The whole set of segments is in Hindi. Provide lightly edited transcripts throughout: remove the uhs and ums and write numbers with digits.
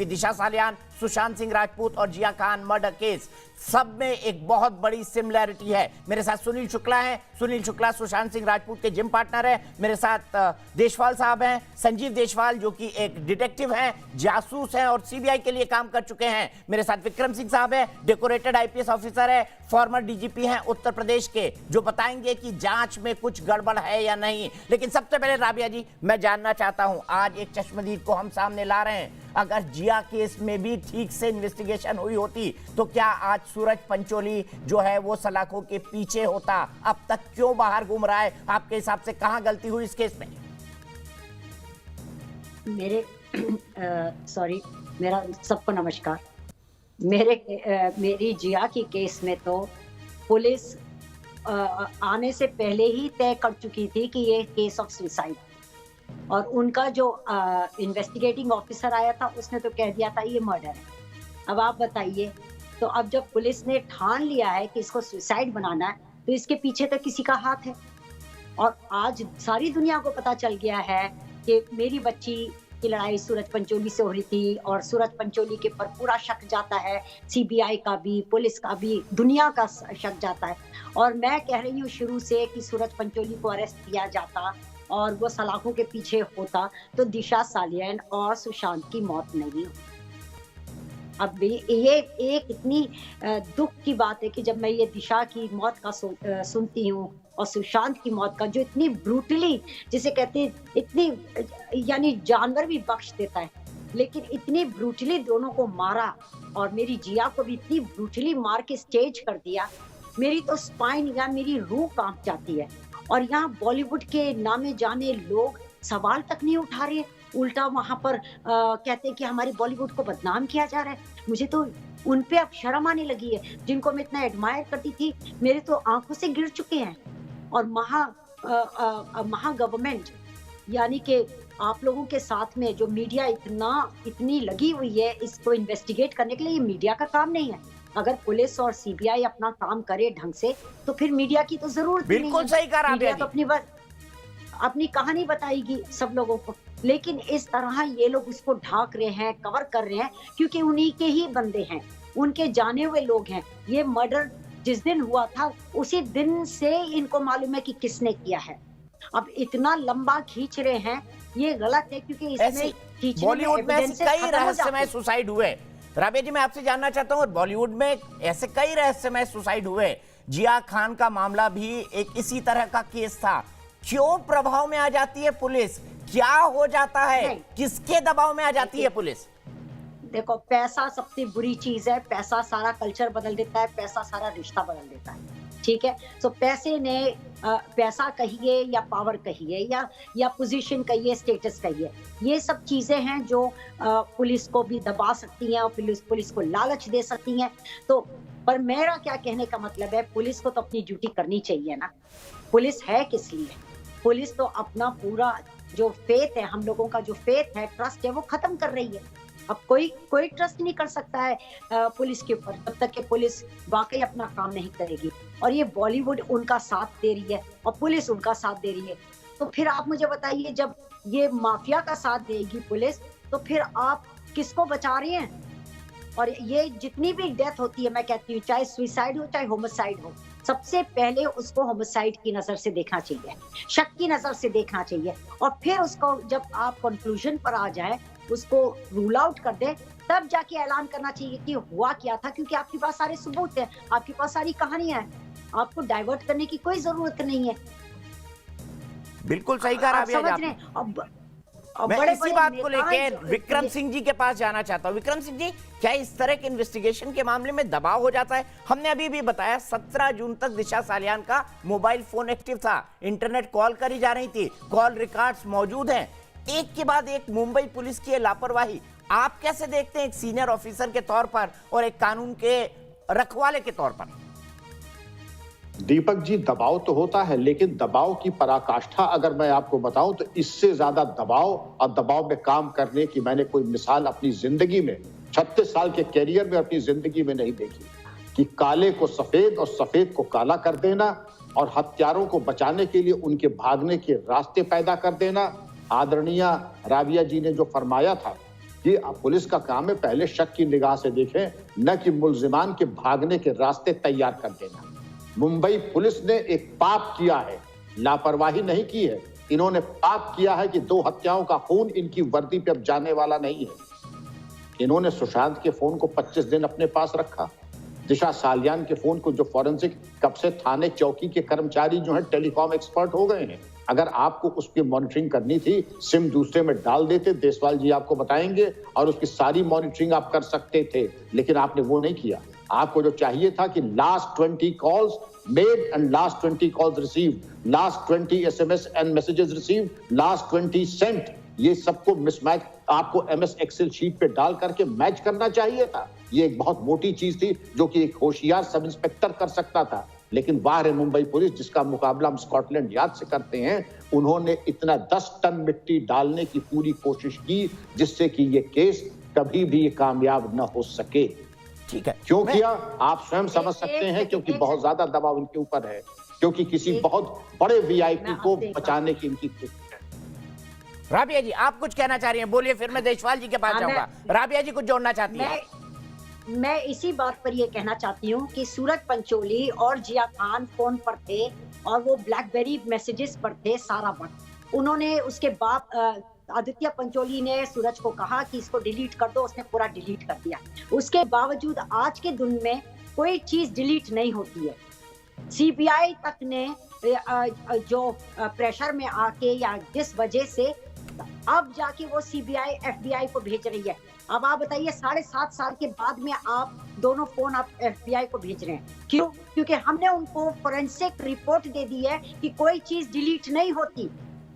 दिशा सालियान, सुशांत सिंह राजपूत और जिया खान मर्डर केस, सब में एक बहुत बड़ी सिमिलैरिटी है। मेरे साथ सुनील शुक्ला हैं। सुनील शुक्ला सुशांत सिंह राजपूत के जिम पार्टनर हैं। मेरे साथ देशवाल साहब हैं, संजीव देशवाल, जो कि एक डिटेक्टिव हैं, जासूस हैं और सीबीआई के लिए काम कर चुके हैं। मेरे साथ विक्रम सिंह साहब हैं, डेकोरेटेड आईपीएस ऑफिसर है, फॉर्मर डीजीपी हैं उत्तर प्रदेश के, जो बताएंगे कि जांच में कुछ गड़बड़ है या नहीं। लेकिन सबसे पहले राबिया जी, मैं जानना चाहता हूं, आज एक चश्मदीद को हम सामने ला रहे हैं। अगर जिया केस में भी ठीक से इन्वेस्टिगेशन हुई होती तो क्या आज सूरज पंचोली जो है वो सलाखों के पीछे होता? अब तक क्यों बाहर घूम रहा है? आपके हिसाब से कहां गलती हुई इस केस में? मेरा सबको नमस्कार। मेरी जिया की केस में तो पुलिस आने से पहले ही तय कर चुकी थी कि ये केस ऑफ सुसाइड, और उनका जो इन्वेस्टिगेटिंग ऑफिसर आया था उसने तो कह दिया था ये मर्डर है। अब आप बताइए, तो अब जब पुलिस ने ठान लिया है कि इसको सुसाइड बनाना है तो इसके पीछे तो किसी का हाथ है। और आज सारी दुनिया को पता चल गया है कि मेरी बच्ची की लड़ाई सूरज पंचोली से हो रही थी, और सूरज पंचोली के पर पूरा शक जाता है, सीबीआई का भी, पुलिस का भी, दुनिया का शक जाता है। और मैं कह रही हूँ शुरू से कि सूरज पंचोली को अरेस्ट किया जाता और वो सलाखों के पीछे होता तो दिशा सालियान और सुशांत की मौत नहीं होती। अब भी ये एक इतनी दुख की बात है कि जब मैं ये दिशा की मौत का सुनती हूँ और सुशांत की मौत का, जो इतनी ब्रूटली, जिसे कहते हैं इतनी, यानी जानवर भी बख्श देता है, लेकिन इतनी ब्रूटली दोनों को मारा और मेरी जिया को भी इतनी ब्रूटली मार के स्टेज कर दिया, मेरी तो स्पाइन या मेरी रूह कांप जाती है। और यहाँ बॉलीवुड के नामे जाने लोग सवाल तक नहीं उठा रहे, उल्टा वहां पर कहते हैं कि हमारे बॉलीवुड को बदनाम किया जा रहा है। मुझे तो उन पे अब शर्म आने लगी है, जिनको मैं इतना एडमायर करती थी, मेरे तो आंखों से गिर चुके हैं। और महा गवर्नमेंट, यानी कि आप लोगों के साथ में जो मीडिया इतनी लगी हुई है इसको इन्वेस्टिगेट करने के लिए, ये मीडिया का काम नहीं है। अगर पुलिस और सीबीआई अपना काम करे ढंग से तो फिर मीडिया की तो जरूरत नहीं है। बिल्कुल सही कहा। मीडिया तो अपनी कहानी बताएगी सब लोगों को, लेकिन इस तरह ये लोग उसको ढाक रहे हैं, कवर कर रहे हैं, क्योंकि उन्हीं के ही बंदे हैं, उनके जाने हुए लोग हैं। ये मर्डर जिस दिन हुआ था उसी दिन से इनको मालूम है कि किसने किया है। अब इतना लंबा खींच रहे हैं, ये गलत है, क्योंकि इसमें बॉलीवुड में ऐसे कई रहस्यमय सुसाइड हुए। राबिया जी, मैं आपसे जानना चाहता हूँ, बॉलीवुड में ऐसे कई रहस्यमय सुसाइड हुए, जिया खान का मामला भी एक इसी तरह का केस था। क्यों प्रभाव में आ जाती है पुलिस? क्या हो जाता है? किसके दबाव में आ जाती है पुलिस? देखो, पैसा सबसे बुरी चीज है। पैसा सारा कल्चर बदल देता है, पैसा सारा रिश्ता बदल देता है, ठीक है। तो पैसे ने पैसा कहिए या पावर कहिए या पोजीशन कहिए, स्टेटस कहिए, ये सब चीजें हैं जो पुलिस को भी दबा सकती हैं और पुलिस को लालच दे सकती हैं। तो पर मेरा क्या कहने का मतलब है, पुलिस को तो अपनी ड्यूटी करनी चाहिए ना। पुलिस है किस लिए? पुलिस तो अपना पूरा जो फेथ है, हम लोगों का जो फेथ है, ट्रस्ट है, वो खत्म कर रही है। अब कोई ट्रस्ट नहीं कर सकता है पुलिस के ऊपर जब तक कि पुलिस वाकई अपना काम नहीं करेगी। और ये बॉलीवुड उनका साथ दे रही है और पुलिस उनका साथ दे रही है। तो फिर आप मुझे बताइए, जब ये माफिया का साथ देगी पुलिस, तो फिर आप किसको बचा रहे हैं? और ये जितनी भी डेथ होती है, मैं कहती हूँ, चाहे सुसाइड हो चाहे होमिसाइड हो, सबसे पहले उसको होमिसाइड की नजर से देखना चाहिए, शक की नजर से देखना चाहिए, और फिर उसको जब आप कंक्लूजन पर आ जाए, उसको रूल आउट कर दे, तब जाके ऐलान करना चाहिए कि हुआ क्या था। क्योंकि आपके पास सारे सबूत हैं, आपके पास सारी कहानियां हैं, आपको डाइवर्ट करने की कोई जरूरत नहीं है। बिल्कुल सही कहा राबिया जी। मैं इसी बात को लेकर विक्रम सिंह जी के पास जाना चाहता हूँ। विक्रम सिंह जी, क्या इस तरह के इन्वेस्टिगेशन के मामले में दबाव हो जाता है? हमने अभी भी बताया 17 जून तक दिशा सालियान का मोबाइल फोन एक्टिव था, इंटरनेट कॉल करी जा रही थी, कॉल रिकॉर्ड्स मौजूद हैं। एक के बाद एक मुंबई पुलिस की लापरवाही आप कैसे देखते हैं, एक सीनियर ऑफिसर के तौर पर और एक कानून के रखवाले के तौर पर? दीपक जी, दबाव तो होता है, लेकिन दबाव की पराकाष्ठा अगर मैं आपको बताऊं तो इससे ज्यादा दबाव और दबाव में काम करने की मैंने कोई मिसाल अपनी जिंदगी में, 36 साल के कैरियर में अपनी जिंदगी में नहीं देखी। कि काले को सफेद और सफेद को काला कर देना और हत्यारों को बचाने के लिए उनके भागने के रास्ते पैदा कर देना। आदरणीय राबिया जी ने जो फरमाया था ये पुलिस का काम है, पहले शक की निगाह से देखें, न कि मुल्जिमान के भागने के रास्ते तैयार कर देना। मुंबई पुलिस ने एक पाप किया है, लापरवाही नहीं की है। इन्होंने पाप किया है कि 2 हत्याओं का खून इनकी वर्दी पे अब जाने वाला नहीं है। इन्होंने सुशांत के फोन को 25 दिन अपने पास रखा, दिशा सालियान के फोन को, जो फॉरेंसिक कब से थाने चौकी के कर्मचारी जो हैं टेलीकॉम एक्सपर्ट हो गए हैं। अगर आपको उसकी मॉनिटरिंग करनी थी, सिम दूसरे में डाल देते, देसवाल जी आपको बताएंगे, और उसकी सारी मॉनिटरिंग आप कर सकते थे, लेकिन आपने वो नहीं किया। आपको जो चाहिए था कि last 20 calls made and last 20 calls received, last 20 SMS and messages received, last 20 sent, ये सबको मिसमैच आपको MS एक्सेल शीट पे डाल करके मैच करना चाहिए था। ये एक बहुत मोटी चीज थी जो कि एक होशियार सब इंस्पेक्टर कर सकता था, लेकिन बाहर है मुंबई पुलिस, जिसका मुकाबला हम स्कॉटलैंड यार्ड से करते हैं। उन्होंने इतना 10 टन मिट्टी डालने की पूरी कोशिश की जिससे कि ये केस कभी भी कामयाब न हो सके। ठीक है, क्यों किया आप स्वयं समझ सकते हैं, क्योंकि बहुत ज्यादा दबाव इनके ऊपर है, क्योंकि किसी बहुत बड़े वीआईपी को बचाने की इनकी कोशिश है। राबिया जी, आप कुछ कहना चाह रही हैं, बोलिए, फिर मैं देशवाल जी के पास जाऊंगा। राबिया जी कुछ जोड़ना चाहती हैं? मैं इसी बात पर ये कहना चाहती हूँ कि सूरज पंचोली और जिया खान फोन पर थे और वो ब्लैकबेरी मैसेजेस पर थे सारा वक्त। उन्होंने उसके बाप आदित्य पंचोली ने सूरज को कहा कि इसको डिलीट कर दो, उसने पूरा डिलीट कर दिया। उसके बावजूद आज के दिन में कोई चीज डिलीट नहीं होती है। सीबीआई तक ने जो प्रेशर में आके या जिस वजह से अब जाके वो सीबीआई एफबीआई को भेज रही है। अब आप बताइए, 7.5 साल के बाद में आप दोनों फोन आप एफबीआई को भेज रहे हैं, क्यों? क्योंकि हमने उनको फोरेंसिक रिपोर्ट दे दी है कि कोई चीज डिलीट नहीं होती।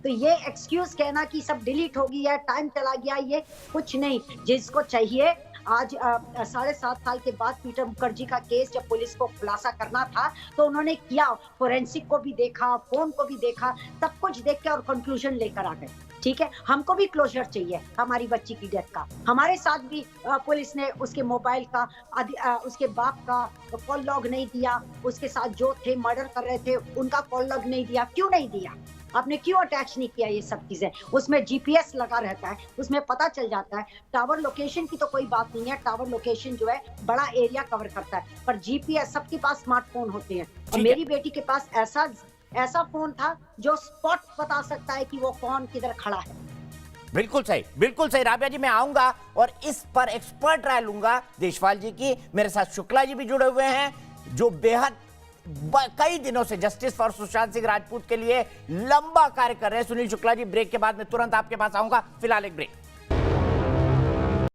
तो ये एक्सक्यूज कहना कि सब डिलीट हो गया, टाइम चला गया, ये कुछ नहीं। जिसको चाहिए आज 7.5 साल के बाद पीटर मुखर्जी का केस जब पुलिस को खुलासा करना था तो उन्होंने किया, फोरेंसिक को भी देखा, फोन को भी देखा, सब कुछ देख के और कंक्लूजन लेकर आ गए। ठीक है, हमको भी क्लोजर चाहिए हमारी बच्ची की डेथ का। हमारे साथ भी पुलिस ने उसके मोबाइल का, उसके बाप का कॉल लॉग नहीं दिया, उसके साथ जो थे मर्डर कर रहे थे उनका कॉल लॉग नहीं दिया। क्यों नहीं दिया? आपने क्यों अटैच नहीं किया ये सब चीजें? उसमें जीपीएस लगा रहता है, उसमें पता चल जाता है। टावर लोकेशन की तो कोई बात नहीं है, टावर लोकेशन जो है बड़ा एरिया कवर करता है, पर जीपीएस सबके पास स्मार्टफोन होते हैं और मेरी बेटी के पास ऐसा फोन था जो स्पॉट बता सकता है कि वो कौन किधर खड़ा है। बिल्कुल सही, बिल्कुल सही। राबिया जी, मैं आऊंगा और इस पर एक्सपर्ट राय लूंगा देशवाल जी की। मेरे साथ शुक्ला जी भी जुड़े हुए हैं, जो बेहद कई दिनों से जस्टिस फॉर सुशांत सिंह राजपूत के लिए लंबा कार्य कर रहे हैं। सुनील शुक्ला जी, ब्रेक के बाद में तुरंत आपके पास आऊंगा। फिलहाल एक ब्रेक।